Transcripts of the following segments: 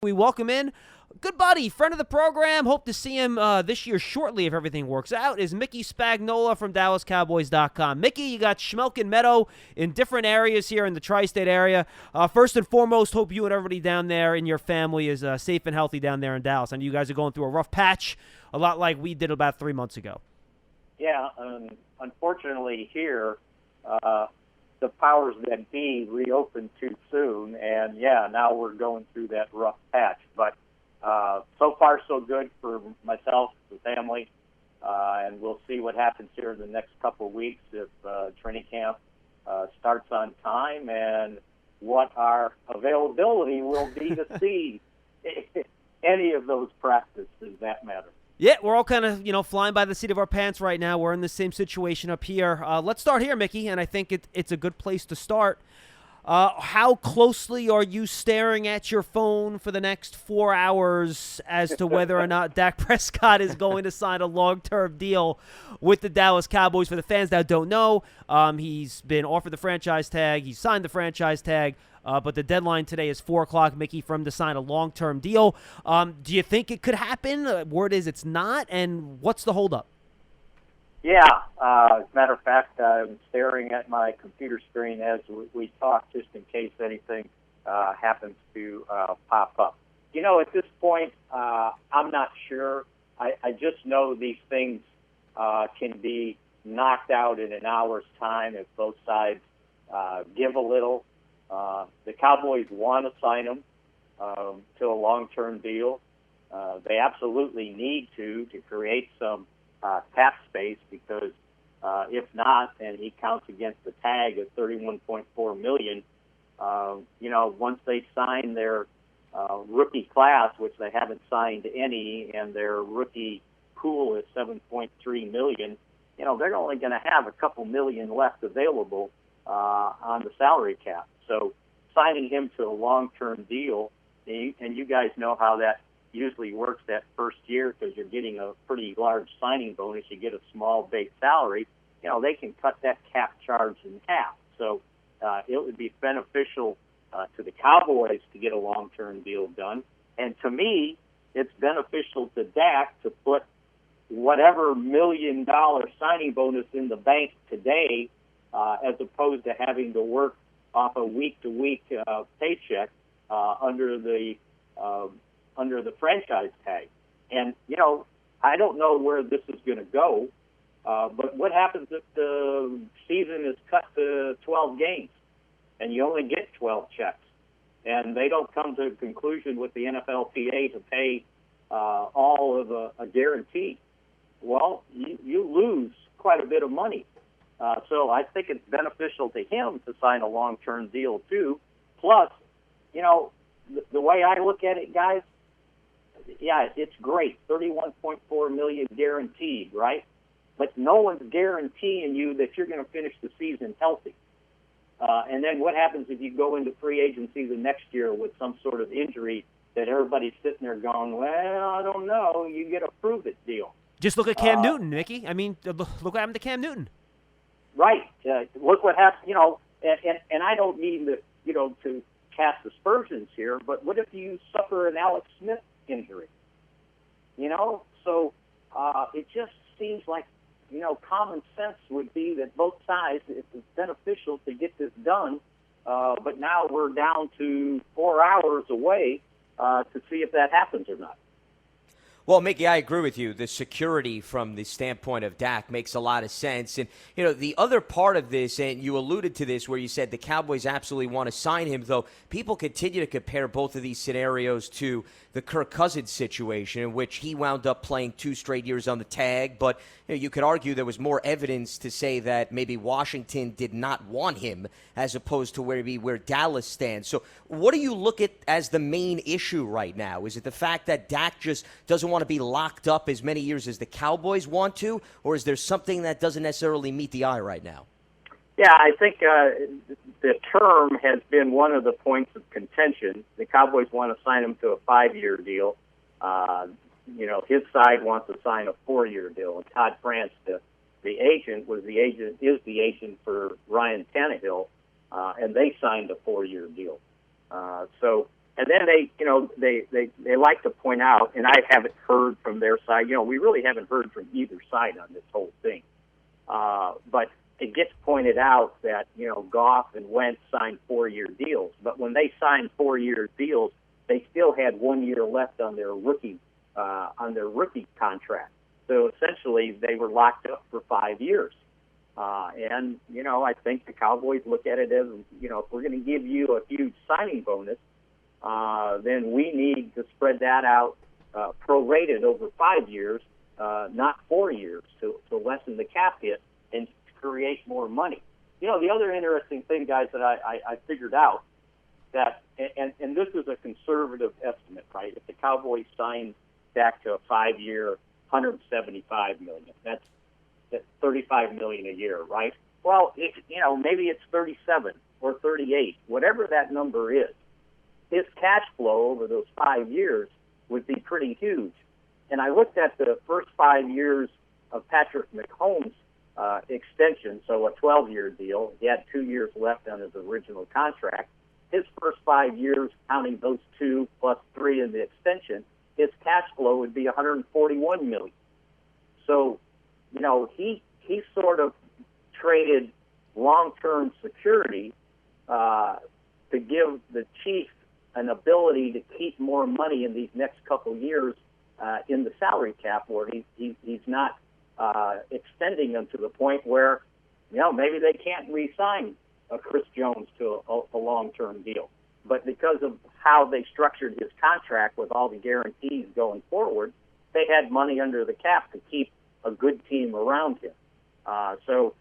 We welcome in good buddy, friend of the program. Hope to see him this year shortly if everything works out. Is Mickey Spagnola from DallasCowboys.com. Mickey, you got Schmelk and Meadow in different areas here in the tri-state area. First and foremost, hope you and everybody down there in your family is safe and healthy down there in Dallas. I know you guys are going through a rough patch, a lot like we did about 3 months ago. Yeah, unfortunately here, the powers that be reopened too soon, and now we're going through that rough patch. But so far so good for myself, the family, and we'll see what happens here in the next couple of weeks if training camp starts on time and what our availability will be to see any of those practices that matter. Yeah, we're all kind of, flying by the seat of our pants right now. We're in the same situation up here. Let's start here, Mickey, and I think it's a good place to start. How closely are you staring at your phone for the next 4 hours as to whether or not Dak Prescott is going to sign a long-term deal with the Dallas Cowboys? For the fans that don't know, he's been offered the franchise tag. He signed the franchise tag. But the deadline today is 4 o'clock, Mickey, for him to sign a long-term deal. Do you think it could happen? Word is it's not. And what's the holdup? Yeah. As a matter of fact, I'm staring at my computer screen as we talk, just in case anything happens to pop up. At this point, I'm not sure. I just know these things can be knocked out in an hour's time if both sides give a little. The Cowboys want to sign him to a long-term deal. They absolutely need to create some cap space because if not, and he counts against the tag of $31.4 million, once they sign their rookie class, which they haven't signed any, and their rookie pool is $7.3 million, they're only going to have a couple million left available on the salary cap. So signing him to a long-term deal, and you guys know how that usually works that first year because you're getting a pretty large signing bonus. You get a small base salary. They can cut that cap charge in half. So it would be beneficial to the Cowboys to get a long-term deal done. And to me, it's beneficial to Dak to put whatever $1 million signing bonus in the bank today as opposed to having to work off a week-to-week paycheck under the franchise tag. And, I don't know where this is going to go, but what happens if the season is cut to 12 games and you only get 12 checks and they don't come to a conclusion with the NFLPA to pay all of a guarantee? Well, you lose quite a bit of money. So I think it's beneficial to him to sign a long-term deal, too. Plus, the way I look at it, guys, yeah, it's great. $31.4 million guaranteed, right? But no one's guaranteeing you that you're going to finish the season healthy. And then what happens if you go into free agency the next year with some sort of injury that everybody's sitting there going, well, I don't know. You get a prove-it deal. Just look at Cam Newton, Mickey. I mean, look what happened to Cam Newton. Right. Look what happened, and I don't mean to cast aspersions here, but what if you suffer an Alex Smith injury? So it just seems like, common sense would be that both sides, it's beneficial to get this done, but now we're down to 4 hours away to see if that happens or not. Well, Mickey, I agree with you. The security from the standpoint of Dak makes a lot of sense. And, the other part of this, and you alluded to this where you said the Cowboys absolutely want to sign him, though people continue to compare both of these scenarios to the Kirk Cousins situation in which he wound up playing 2 straight years on the tag. But you could argue there was more evidence to say that maybe Washington did not want him as opposed to where Dallas stands. So what do you look at as the main issue right now? Is it the fact that Dak just doesn't want to be locked up as many years as the Cowboys want to, or is there something that doesn't necessarily meet the eye right now? Yeah, I think the term has been one of the points of contention. The Cowboys want to sign him to a 5-year deal. His side wants to sign a 4-year deal. And Todd France, the agent, is the agent for Ryan Tannehill, and they signed a 4-year deal. So And then they like to point out, and I haven't heard from their side. We really haven't heard from either side on this whole thing. But it gets pointed out that Goff and Wentz signed 4-year deals, but when they signed 4-year deals, they still had 1 year left on their rookie contract. So essentially, they were locked up for 5 years. And I think the Cowboys look at it as if we're going to give you a huge signing bonus, then we need to spread that out prorated over 5 years, not 4 years, to lessen the cap hit and create more money. The other interesting thing, guys, that I figured out that, and this is a conservative estimate, right? If the Cowboys sign Dak to a 5-year, $175 million, that's $35 million a year, right? Well, maybe it's 37 or 38, whatever that number is. His cash flow over those 5 years would be pretty huge. And I looked at the first 5 years of Patrick Mahomes' extension, so a 12-year deal. He had 2 years left on his original contract. His first 5 years, counting those 2 plus 3 in the extension, his cash flow would be $141 million. So, he sort of traded long-term security to give the Chiefs an ability to keep more money in these next couple years in the salary cap, where he's not extending them to the point where, maybe they can't re-sign Chris Jones to a long-term deal. But because of how they structured his contract with all the guarantees going forward, they had money under the cap to keep a good team around him. So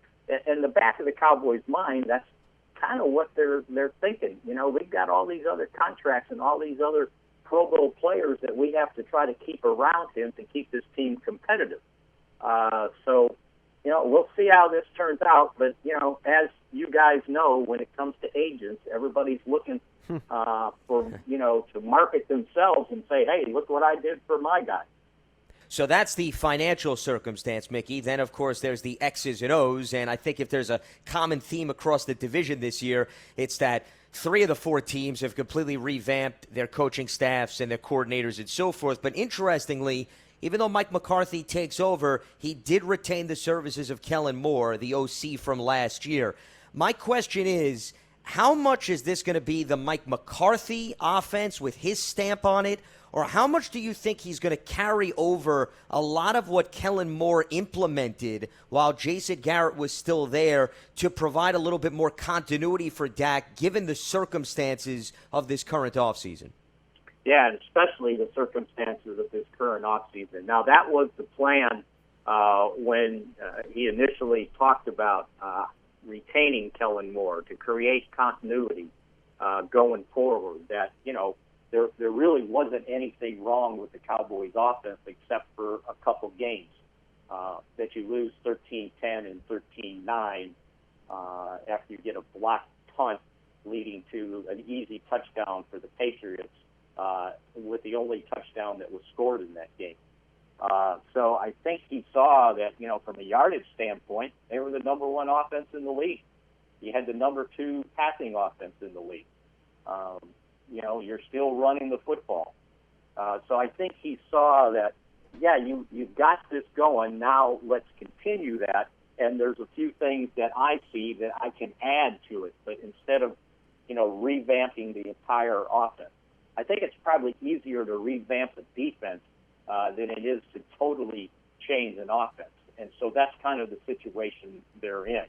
in the back of the Cowboys' mind, that's kind of what they're thinking. We've got all these other contracts and all these other Pro Bowl players that we have to try to keep around him to keep this team competitive. So we'll see how this turns out. But, as you guys know, when it comes to agents, everybody's looking for, to market themselves and say, hey, look what I did for my guy. So that's the financial circumstance, Mickey. Then, of course, there's the X's and O's. And I think if there's a common theme across the division this year, it's that 3 of the 4 teams have completely revamped their coaching staffs and their coordinators and so forth. But interestingly, even though Mike McCarthy takes over, he did retain the services of Kellen Moore, the OC from last year. My question is, how much is this going to be the Mike McCarthy offense with his stamp on it? Or how much do you think he's going to carry over a lot of what Kellen Moore implemented while Jason Garrett was still there to provide a little bit more continuity for Dak, given the circumstances of this current offseason? Yeah, and especially the circumstances of this current offseason. Now, that was the plan when he initially talked about retaining Kellen Moore to create continuity going forward, that, there really wasn't anything wrong with the Cowboys' offense except for a couple games that you lose 13-10 and 13-9 after you get a blocked punt leading to an easy touchdown for the Patriots with the only touchdown that was scored in that game. So I think he saw that, from a yardage standpoint, they were the number 1 offense in the league. You had the number 2 passing offense in the league. You're still running the football. So I think he saw that, you've got this going. Now let's continue that. And there's a few things that I see that I can add to it. But instead of, revamping the entire offense, I think it's probably easier to revamp the defense than it is to totally change an offense. And so that's kind of the situation they're in.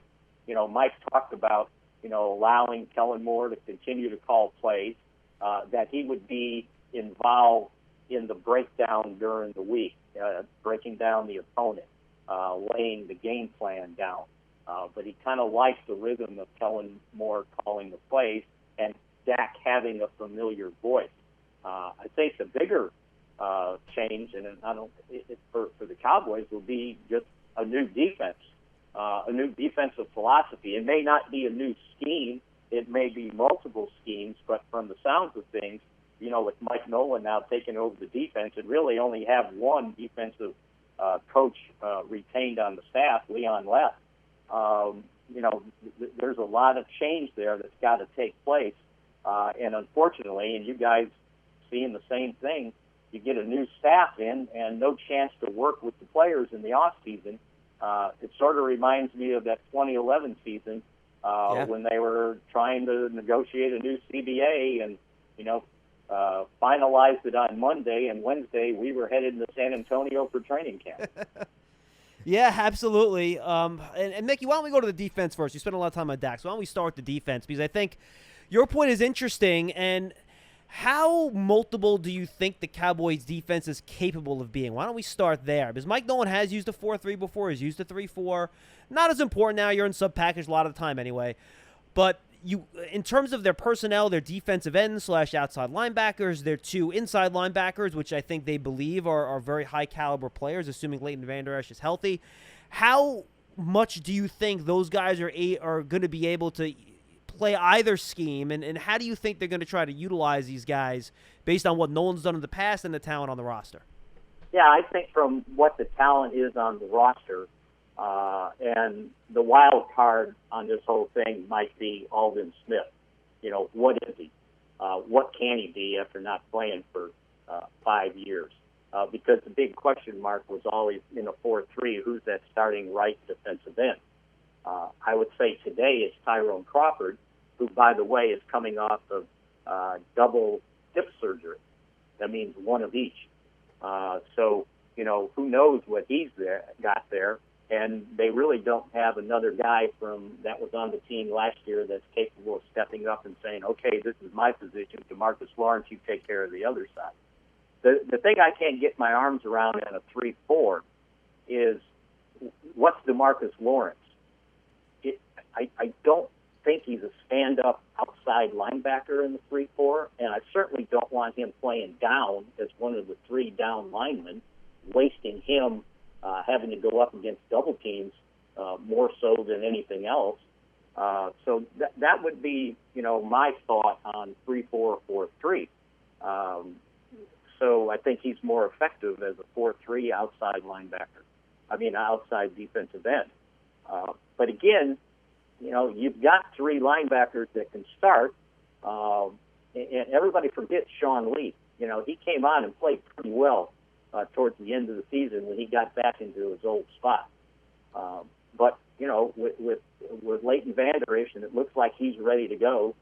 Mike talked about, allowing Kellen Moore to continue to call plays, that he would be involved in the breakdown during the week, breaking down the opponent, laying the game plan down. But he kind of likes the rhythm of Kellen Moore calling the plays and Dak having a familiar voice. I think the bigger change, and for the Cowboys, will be just a new defense, a new defensive philosophy. It may not be a new scheme. It may be multiple schemes, but from the sounds of things, with Mike Nolan now taking over the defense, and really only have one defensive coach retained on the staff, Leon Lett. There's a lot of change there that's got to take place. And unfortunately, and you guys seeing the same thing, you get a new staff in and no chance to work with the players in the off season. It sort of reminds me of that 2011 season when they were trying to negotiate a new CBA and, finalized it on Monday, and Wednesday we were headed to San Antonio for training camp. Yeah, absolutely. And Mickey, why don't we go to the defense first? You spent a lot of time on Dak, so why don't we start with the defense? Because I think your point is interesting, and how multiple do you think the Cowboys' defense is capable of being? Why don't we start there? Because Mike Nolan has used a 4-3 before. He's used a 3-4. Not as important now. You're in sub-package a lot of the time anyway. But in terms of their personnel, their defensive ends / outside linebackers, their two inside linebackers, which I think they believe are very high-caliber players, assuming Leighton Vander Esch is healthy. How much do you think those guys are going to be able to play either scheme, and how do you think they're going to try to utilize these guys based on what Nolan's done in the past and the talent on the roster? Yeah, I think from what the talent is on the roster, and the wild card on this whole thing might be Aldon Smith. What is he? What can he be after not playing for 5 years? Because the big question mark was always in a 4-3, who's that starting right defensive end? I would say today it's Tyrone Crawford, who, by the way, is coming off of double hip surgery. That means one of each. So, who knows what he's got there. And they really don't have another guy that was on the team last year that's capable of stepping up and saying, okay, this is my position. DeMarcus Lawrence, you take care of the other side. The thing I can't get my arms around in a 3-4 is what's DeMarcus Lawrence? I don't think he's a stand-up outside linebacker in the 3-4, and I certainly don't want him playing down as one of the 3 down linemen, wasting him having to go up against double teams more so than anything else. So that would be, my thought on 3-4, 4-3. So I think he's more effective as a 4-3 outside linebacker. Outside defensive end. But again, you've got 3 linebackers that can start, and everybody forgets Sean Lee. He came on and played pretty well towards the end of the season when he got back into his old spot. But with Leighton Vander Esch, and it looks like he's ready to go.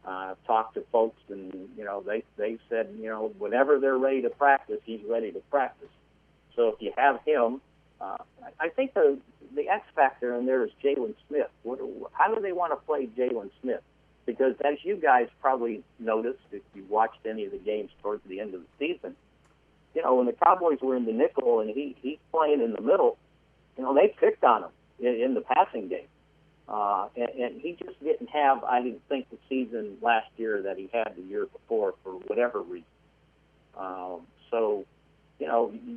I've talked to folks, and they said whenever they're ready to practice, he's ready to practice. So if you have him, I think the X factor in there is Jalen Smith. How do they want to play Jalen Smith? Because as you guys probably noticed, if you watched any of the games towards the end of the season, when the Cowboys were in the nickel and he's playing in the middle, they picked on him in the passing game. And he just didn't have, I didn't think, the season last year that he had the year before for whatever reason. So,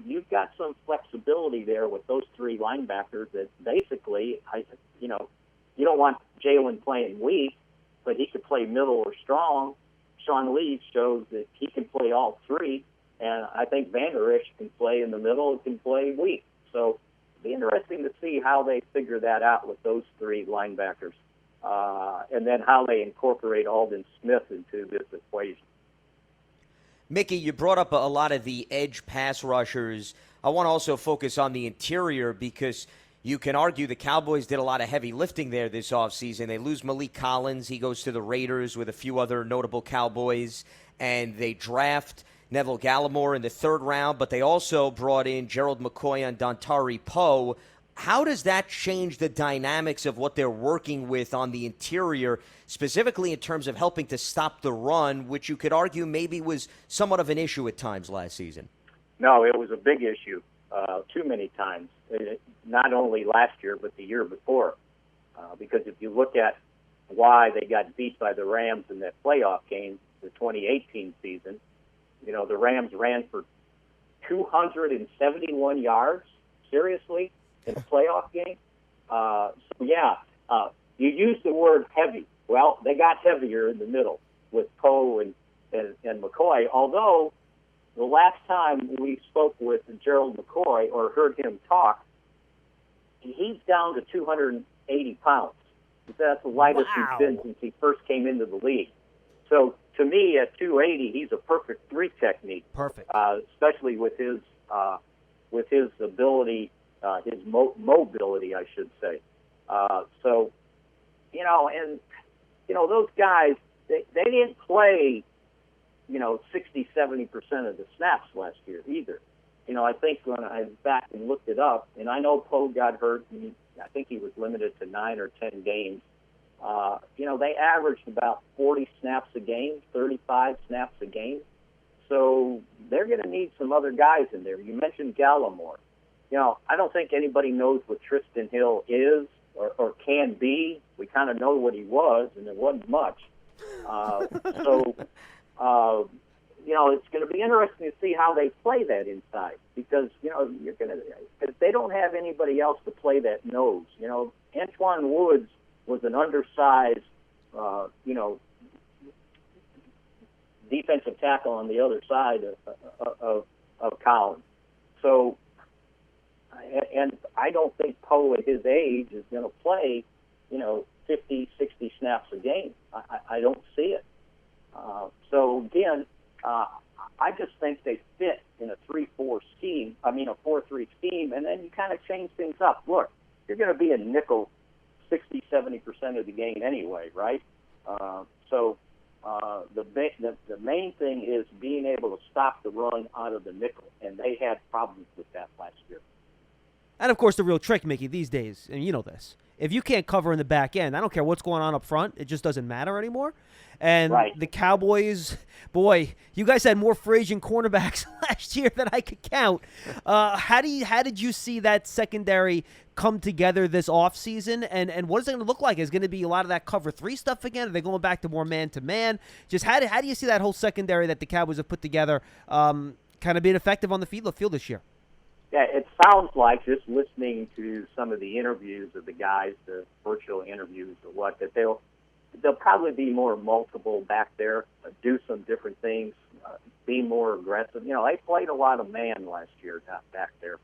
you've got some flexibility there with those 3 linebackers that basically, you don't want Jalen playing weak, but he could play middle or strong. Sean Lee shows that he can play all 3, and I think Vander Esch can play in the middle and can play weak. So it'll be interesting to see how they figure that out with those 3 linebackers, and then how they incorporate Aldon Smith into this equation. Mickey, you brought up a lot of the edge pass rushers. I want to also focus on the interior because you can argue the Cowboys did a lot of heavy lifting there this offseason. They lose Malik Collins. He goes to the Raiders with a few other notable Cowboys. And they draft Neville Gallimore in the 3rd round, but they also brought in Gerald McCoy and Dontari Poe. How does that change the dynamics of what they're working with on the interior, specifically in terms of helping to stop the run, which you could argue maybe was somewhat of an issue at times last season? No, it was a big issue too many times, not only last year but the year before. Because if you look at why they got beat by the Rams in that playoff game, the 2018 season, the Rams ran for 271 yards, seriously, in a playoff game. You used the word heavy. Well, they got heavier in the middle with Poe and McCoy, although the last time we spoke with Gerald McCoy or heard him talk, he's down to 280 pounds. That's the lightest he's been since he first came into the league. So to me, at 280, he's a perfect 3 technique. Perfect. Especially with his ability, his mobility, I should say. So, those guys, they didn't play, 60, 70% of the snaps last year either. I think when I went back and looked it up, and I know Poe got hurt, and I think he was limited to 9 or 10 games. They averaged about 40 snaps a game, 35 snaps a game. So they're going to need some other guys in there. You mentioned Gallimore. I don't think anybody knows what Tristan Hill is or can be. We kind of know what he was, and it wasn't much. It's going to be interesting to see how they play that inside because, if they don't have anybody else to play that nose. Antoine Woods was an undersized, defensive tackle on the other side of Collins. So, and I don't think Poe at his age is going to play, 50, 60 snaps a game. I don't see it. So again, I just think they fit in a 3-4 scheme. I mean, a 4-3 scheme, and then you kind of change things up. Look, you're going to be a nickel 60, 70% of the game anyway, right? So the main thing is being able to stop the run out of the nickel, and they had problems with that last year. And, of course, the real trick, Mickey, these days, and you know this, if you can't cover in the back end, I don't care what's going on up front. It just doesn't matter anymore. And right. The Cowboys, boy, you guys had more Frasian cornerbacks last year than I could count. How did you see that secondary come together this offseason? And what is it going to look like? Is it going to be a lot of that cover 3 stuff again? Are they going back to more man-to-man? Just how do you see that whole secondary that the Cowboys have put together kind of being effective on the field this year? Yeah, it sounds like, just listening to some of the interviews of the guys, the virtual interviews or what, that they'll probably be more multiple back there, do some different things, be more aggressive. They played a lot of man last year back there.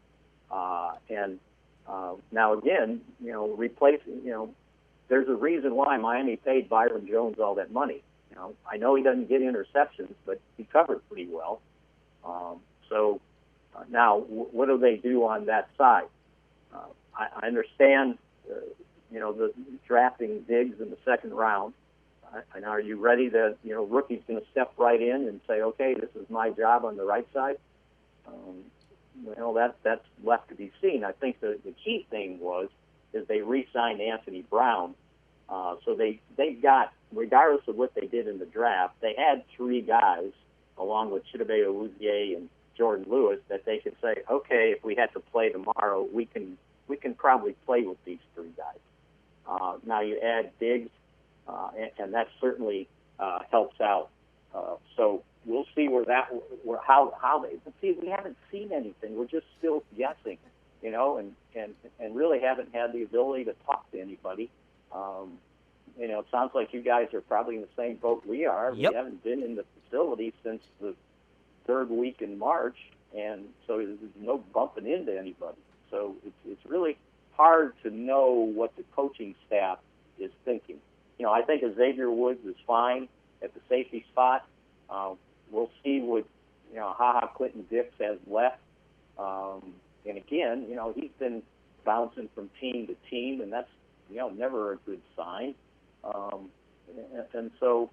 Now again, replacing, there's a reason why Miami paid Byron Jones all that money. I know he doesn't get interceptions, but he covered pretty well. Now, what do they do on that side? I understand, the drafting Diggs in the second round. And are you ready to, rookie's going to step right in and say, okay, this is my job on the right side? That's left to be seen. I think the key thing is they re-signed Anthony Brown. So they got, regardless of what they did in the draft, they had 3 guys, along with Chidobe Awuzie and Jordan Lewis, that they could say, okay, if we had to play tomorrow, we can probably play with these 3 guys. Now you add Diggs, and that certainly helps out. So we'll see how they. But see, we haven't seen anything. We're just still guessing, and really haven't had the ability to talk to anybody. It sounds like you guys are probably in the same boat we are. Yep. We haven't been in the facility since the 3rd week in March, and so there's no bumping into anybody. So it's really hard to know what the coaching staff is thinking. I think Xavier Woods is fine at the safety spot. We'll see what Clinton Dix has left. And again, he's been bouncing from team to team, and that's never a good sign. And so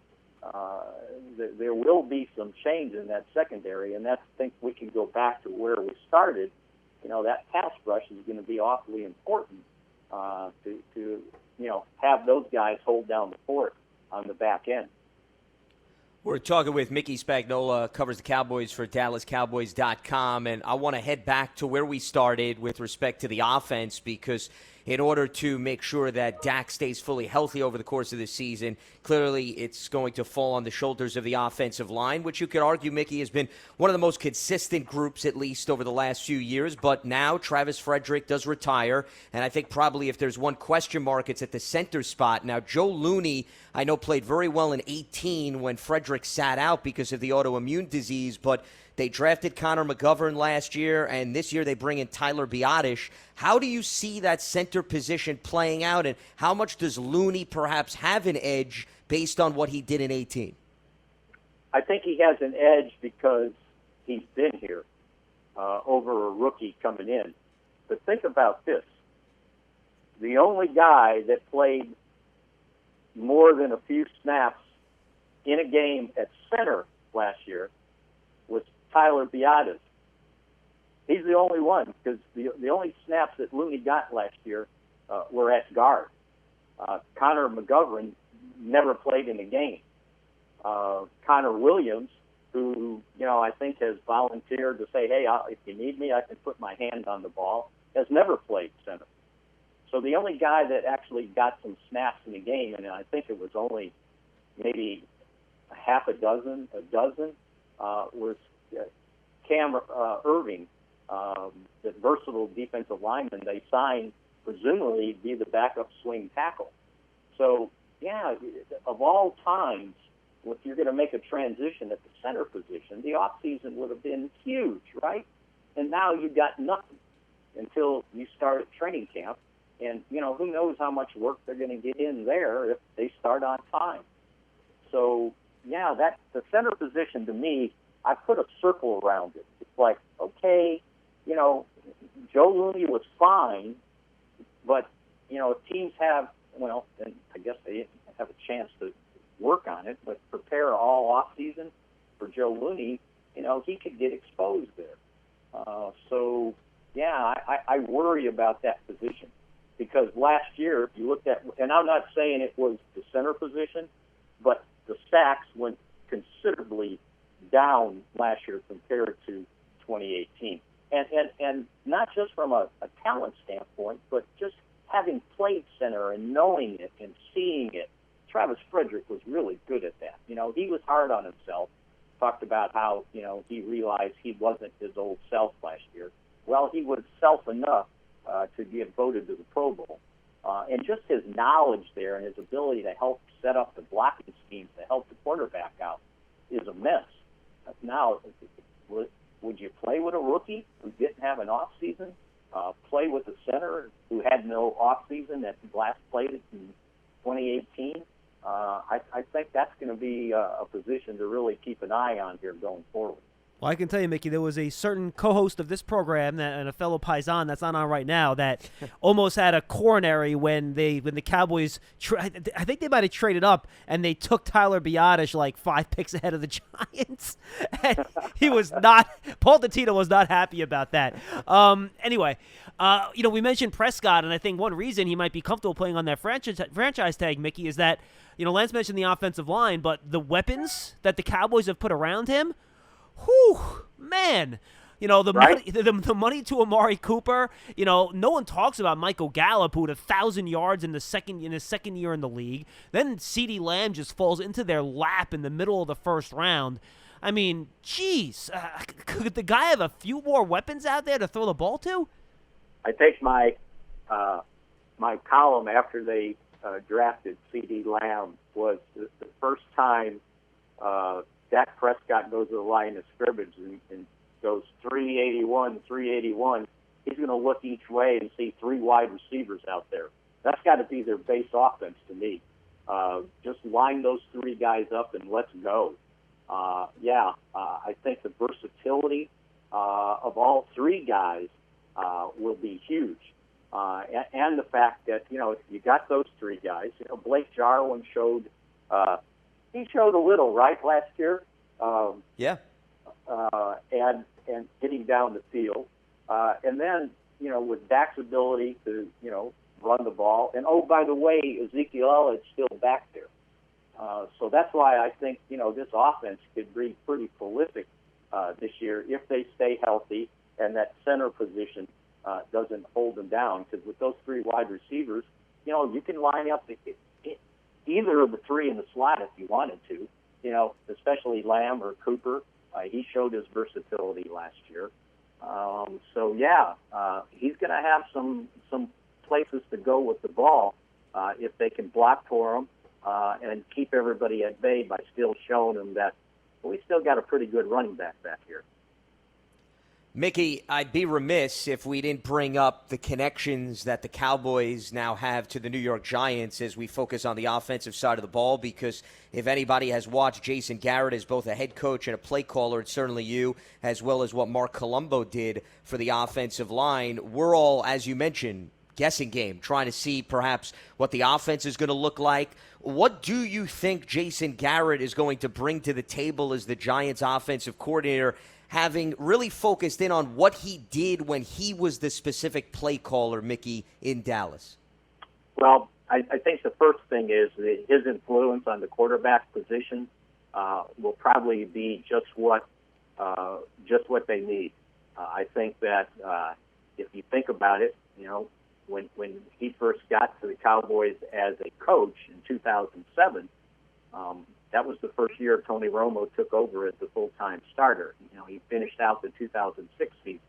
there will be some change in that secondary, and I think we can go back to where we started. That pass rush is going to be awfully important to have those guys hold down the fort on the back end. We're talking with Mickey Spagnola, covers the Cowboys for DallasCowboys.com, and I want to head back to where we started with respect to the offense, because in order to make sure that Dak stays fully healthy over the course of the season, clearly it's going to fall on the shoulders of the offensive line, which you could argue, Mickey, has been one of the most consistent groups, at least over the last few years. But now Travis Frederick does retire, and I think probably if there's one question mark, it's at the center spot. Now, Joe Looney, I know, played very well in 2018 when Frederick sat out because of the autoimmune disease, but they drafted Connor McGovern last year, and this year they bring in Tyler Biotish. How do you see that center position playing out, and how much does Looney perhaps have an edge based on what he did in 2018? I think he has an edge because he's been here over a rookie coming in. But think about this. The only guy that played more than a few snaps in a game at center last year was Tyler Biadasz. He's the only one, because the only snaps that Looney got last year were at guard. Connor McGovern never played in a game. Connor Williams, who I think has volunteered to say, hey, if you need me, I can put my hand on the ball, has never played center. So the only guy that actually got some snaps in the game, and I think it was only maybe a dozen, was Cam Irving, the versatile defensive lineman they signed, presumably to be the backup swing tackle. So, yeah, of all times, if you're going to make a transition at the center position, the offseason would have been huge, right? And now you got nothing until you start at training camp. And, who knows how much work they're going to get in there if they start on time. So, yeah, the center position, to me, I put a circle around it. It's like, okay, Joe Looney was fine, but, if teams have, and I guess they have a chance to work on it, but prepare all offseason for Joe Looney, he could get exposed there. So, yeah, I worry about that position. Because last year, if you looked at, and I'm not saying it was the center position, but the sacks went considerably down last year compared to 2018. And not just from a talent standpoint, but just having played center and knowing it and seeing it. Travis Frederick was really good at that. He was hard on himself, talked about how, he realized he wasn't his old self last year. Well, he was self enough to get voted to the Pro Bowl. And just his knowledge there and his ability to help set up the blocking schemes to help the quarterback out is a mess. Now, would you play with a rookie who didn't have an off season? Play with a center who had no off season that last played it in 2018? I think that's going to be a position to really keep an eye on here going forward. Well, I can tell you, Mickey, there was a certain co-host of this program and a fellow Paisan that's not on right now that almost had a coronary when the Cowboys, I think they might have traded up, and they took Tyler Biadasz like 5 picks ahead of the Giants. And he was not, Paul Dottino was not happy about that. Anyway, we mentioned Prescott, and I think one reason he might be comfortable playing on that franchise tag, Mickey, is that, Lance mentioned the offensive line, but the weapons that the Cowboys have put around him, whew, man. The money to Amari Cooper. No one talks about Michael Gallup, who had 1,000 yards in his second year in the league. Then CeeDee Lamb just falls into their lap in the middle of the first round. I mean, geez, could the guy have a few more weapons out there to throw the ball to? I think my column after they drafted CeeDee Lamb was the first time Dak Prescott goes to the line of scrimmage and goes 381. He's going to look each way and see 3 wide receivers out there. That's got to be their base offense to me. Just line those 3 guys up and let's go. I think the versatility of all 3 guys will be huge. And the fact that, if you got those 3 guys, Blake Jarwin showed a little, right, last year? Yeah. And getting down the field. And then, with Dak's ability to, run the ball. And, oh, by the way, Ezekiel Elliott's still back there. So that's why I think, this offense could be pretty prolific this year if they stay healthy and that center position doesn't hold them down. Because with those 3 wide receivers, you can line up either of the 3 in the slot if you wanted to, especially Lamb or Cooper. He showed his versatility last year. He's going to have some places to go with the ball if they can block for him and keep everybody at bay by still showing them that we still got a pretty good running back here. Mickey, I'd be remiss if we didn't bring up the connections that the Cowboys now have to the New York Giants as we focus on the offensive side of the ball, because if anybody has watched Jason Garrett as both a head coach and a play caller, it's certainly you, as well as what Mark Colombo did for the offensive line. We're all, as you mentioned, guessing game, trying to see perhaps what the offense is going to look like. What do you think Jason Garrett is going to bring to the table as the Giants offensive coordinator, having really focused in on what he did when he was the specific play caller, Mickey, in Dallas? Well, I think the first thing is that his influence on the quarterback position will probably be just what they need. I think that if you think about it, when he first got to the Cowboys as a coach in 2007, that was the first year Tony Romo took over as the full-time starter. He finished out the 2006 season.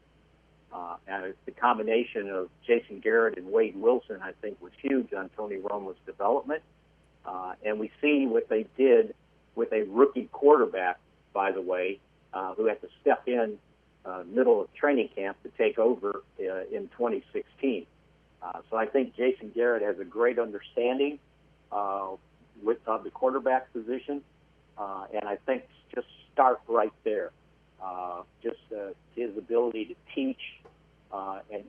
And the combination of Jason Garrett and Wade Wilson, I think, was huge on Tony Romo's development. And we see what they did with a rookie quarterback, by the way, who had to step in middle of training camp to take over in 2016. So I think Jason Garrett has a great understanding with the quarterback position, and I think just start right there. Just his ability to teach and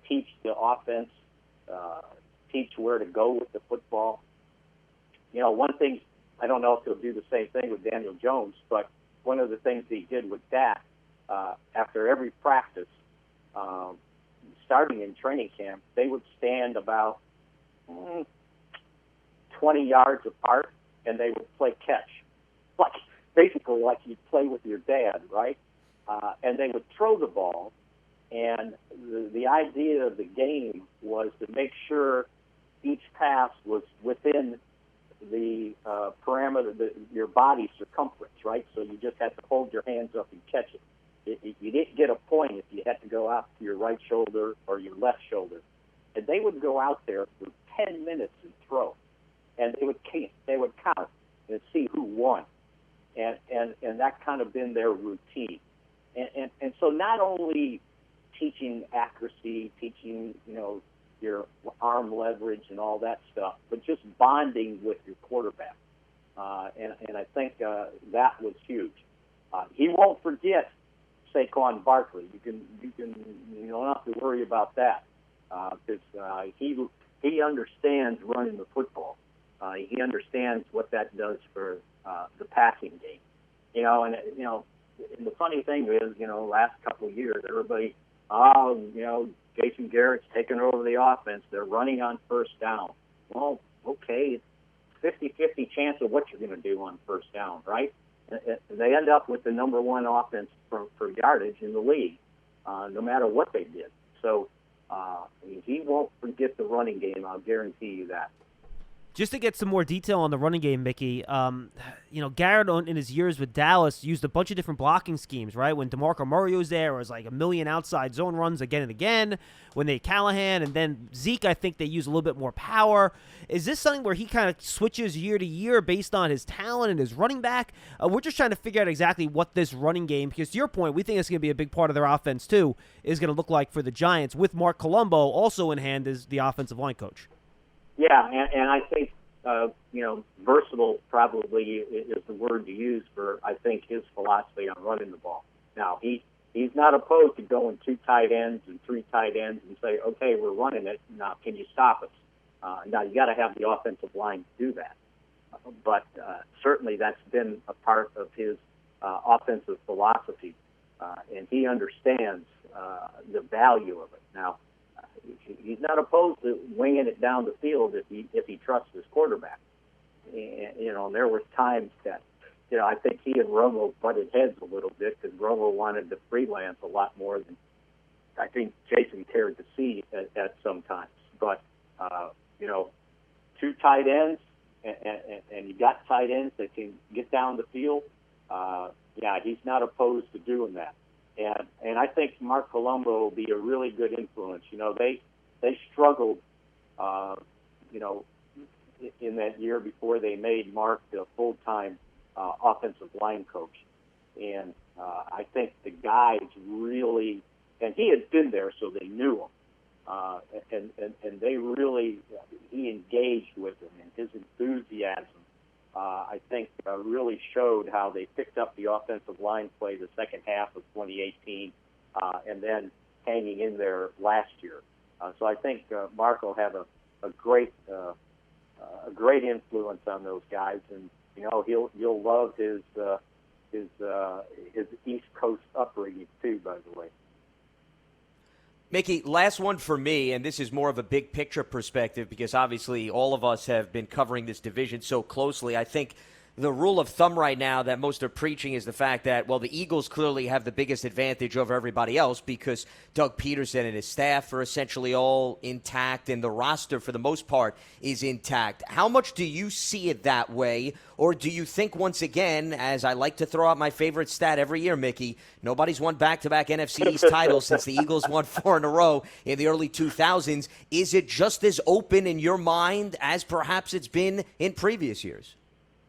teach the offense, teach where to go with the football. One thing, I don't know if he'll do the same thing with Daniel Jones, but one of the things he did with Dak, after every practice, starting in training camp, they would stand about 20 yards apart, and they would play catch, basically like you'd play with your dad, right? And they would throw the ball, and the idea of the game was to make sure each pass was within the parameter, your body circumference, right? So you just had to hold your hands up and catch it. You didn't get a point if you had to go out to your right shoulder or your left shoulder. And they would go out there for 10 minutes and throw. And they would count and see who won. And that kind of been their routine. And so not only teaching accuracy, teaching, your arm leverage and all that stuff, but just bonding with your quarterback. And I think that was huge. He won't forget Saquon Barkley. You don't have to worry about that because he understands running the football. He understands what that does for the passing game. And the funny thing is, last couple of years, everybody, Jason Garrett's taking over the offense. They're running on first down. Well, okay, it's 50-50 chance of what you're going to do on first down, right? And they end up with the number one offense for yardage in the league, no matter what they did. So he won't forget the running game. I'll guarantee you that. Just to get some more detail on the running game, Mickey, Garrett in his years with Dallas used a bunch of different blocking schemes, right? When DeMarco Murray was there, it was like a million outside zone runs again and again. When they Callahan and then Zeke, I think they use a little bit more power. Is this something where he kind of switches year to year based on his talent and his running back? We're just trying to figure out exactly what this running game, because to your point, we think it's going to be a big part of their offense too, is going to look like for the Giants, with Mark Colombo also in hand as the offensive line coach. Yeah, and I think, versatile probably is the word to use for, I think, his philosophy on running the ball. Now, he's not opposed to going 2 tight ends and 3 tight ends and say, okay, we're running it. Now, can you stop us? Now, you got to have the offensive line to do that. But certainly that's been a part of his offensive philosophy, and he understands the value of it. Now, he's not opposed to winging it down the field if he trusts his quarterback. And there were times that, I think he and Romo butted heads a little bit because Romo wanted to freelance a lot more than I think Jason cared to see at some times. But, 2 tight ends, and you got tight ends that can get down the field, he's not opposed to doing that. And I think Mark Colombo will be a really good influence. They struggled, in that year before they made Mark the full-time offensive line coach. And I think the guys really, and he had been there, so they knew him. And they really, he engaged with them, and his enthusiasm, I think, really showed how they picked up the offensive line play the second half of 2018, and then hanging in there last year. So I think Mark will have a great influence on those guys, and you'll love his East Coast upbringing too, by the way. Mickey, last one for me, and this is more of a big picture perspective because obviously all of us have been covering this division so closely. I think the rule of thumb right now that most are preaching is the fact that, well, the Eagles clearly have the biggest advantage over everybody else because Doug Peterson and his staff are essentially all intact and the roster, for the most part, is intact. How much do you see it that way? Or do you think, once again, as I like to throw out my favorite stat every year, Mickey, nobody's won back-to-back NFC East titles since the Eagles won 4 in a row in the early 2000s. Is it just as open in your mind as perhaps it's been in previous years?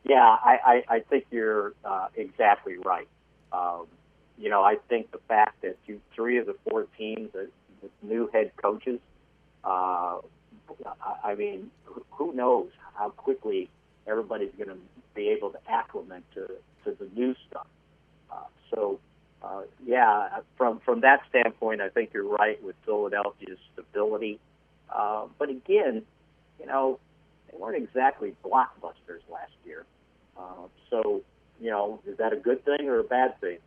Yeah, I think you're exactly right. I think the fact that 3 of the 4 teams with new head coaches, I mean, who knows how quickly everybody's going to be able to acclimate to the new stuff. From that standpoint, I think you're right with Philadelphia's stability. But again, they weren't exactly blockbusters last year. Is that a good thing or a bad thing?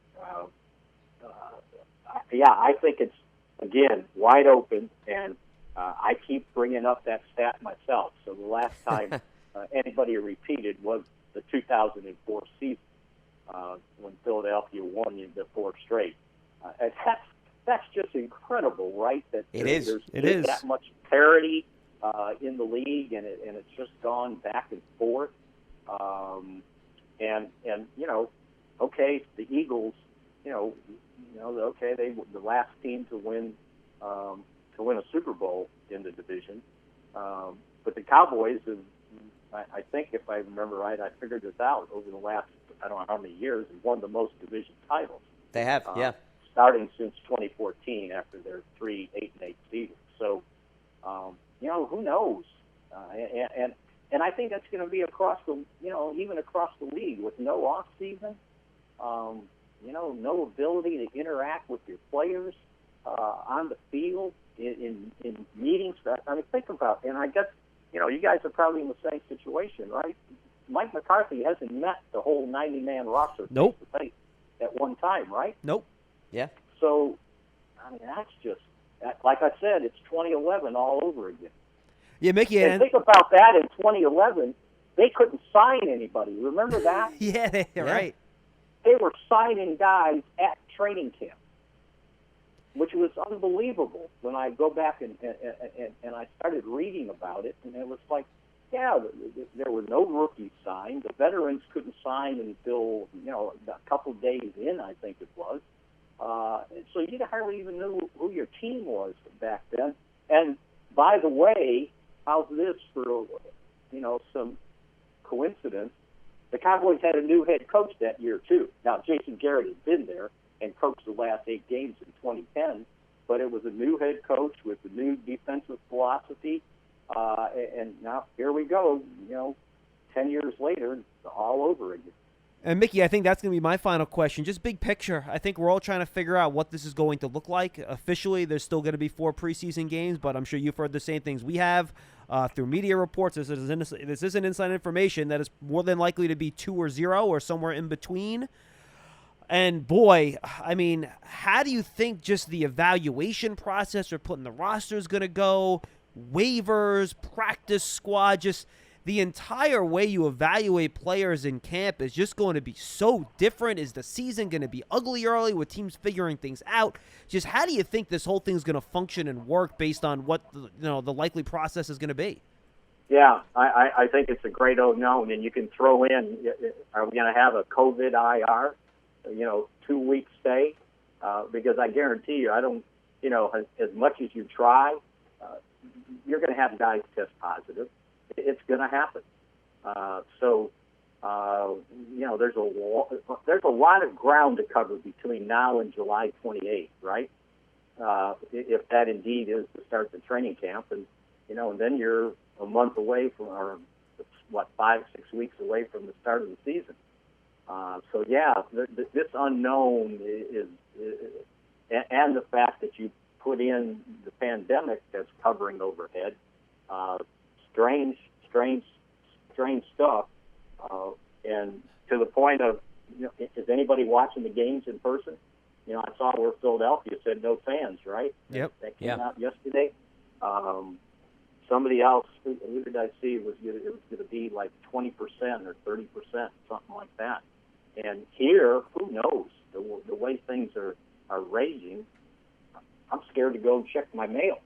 I think it's, again, wide open, and I keep bringing up that stat myself. So the last time anybody repeated was the 2004 season when Philadelphia won the 4 straight. And that's just incredible, right? That there's that much parity in the league, and it's just gone back and forth. Okay, the Eagles, they the last team to win a Super Bowl in the division. But the Cowboys have, I think, if I remember right, I figured this out over the last, I don't know how many years, have won the most division titles. They have, yeah. Starting since 2014 after their 3 8-8 seasons. So, who knows? And I think that's going to be across the, even across the league with no off season, no ability to interact with your players on the field in meetings. I mean, think about it. And I guess, you guys are probably in the same situation, right? Mike McCarthy hasn't met the whole 90-man roster Nope. face at one time, right? Nope. Yeah. So, I mean, that's just, like I said, it's 2011 all over again. Yeah, Mickey. And think about that in 2011, they couldn't sign anybody. Remember that? Yeah, right. They were signing guys at training camp, which was unbelievable when I go back and I started reading about it, and it was like, yeah, there were no rookies signed. The veterans couldn't sign until, a couple days in, I think it was. So you hardly even knew who your team was back then. And by the way, how's this for, some coincidence? The Cowboys had a new head coach that year, too. Now, Jason Garrett had been there and coached the last 8 games in 2010, but it was a new head coach with a new defensive philosophy. And now here we go, 10 years later, all over again. And, Mickey, I think that's going to be my final question. Just big picture. I think we're all trying to figure out what this is going to look like. Officially, there's still going to be 4 preseason games, but I'm sure you've heard the same things we have through media reports. This isn't inside information that is more than likely to be 2 or 0 or somewhere in between. And, boy, I mean, how do you think just the evaluation process or putting the roster is going to go, waivers, practice squad, just – the entire way you evaluate players in camp is just going to be so different. Is the season going to be ugly early with teams figuring things out? Just how do you think this whole thing is going to function and work based on what the likely process is going to be? Yeah, I think it's a great unknown, and you can throw in, are we going to have a COVID IR, 2-week stay? Because I guarantee you, I don't, as much as you try, you're going to have guys test positive. It's going to happen. So, there's a lot of ground to cover between now and July 28th, right? If that indeed is the start of the training camp, and then you're a month away from, or 5-6 weeks away from the start of the season. This unknown is, and the fact that you put in the pandemic that's covering overhead, strange stuff, and to the point of, is anybody watching the games in person? I saw where Philadelphia said no fans, right? Yep. That came out yesterday. Somebody else, who did I see, it was going to be like 20% or 30%, something like that. And here, who knows? The way things are raging, I'm scared to go check my mail.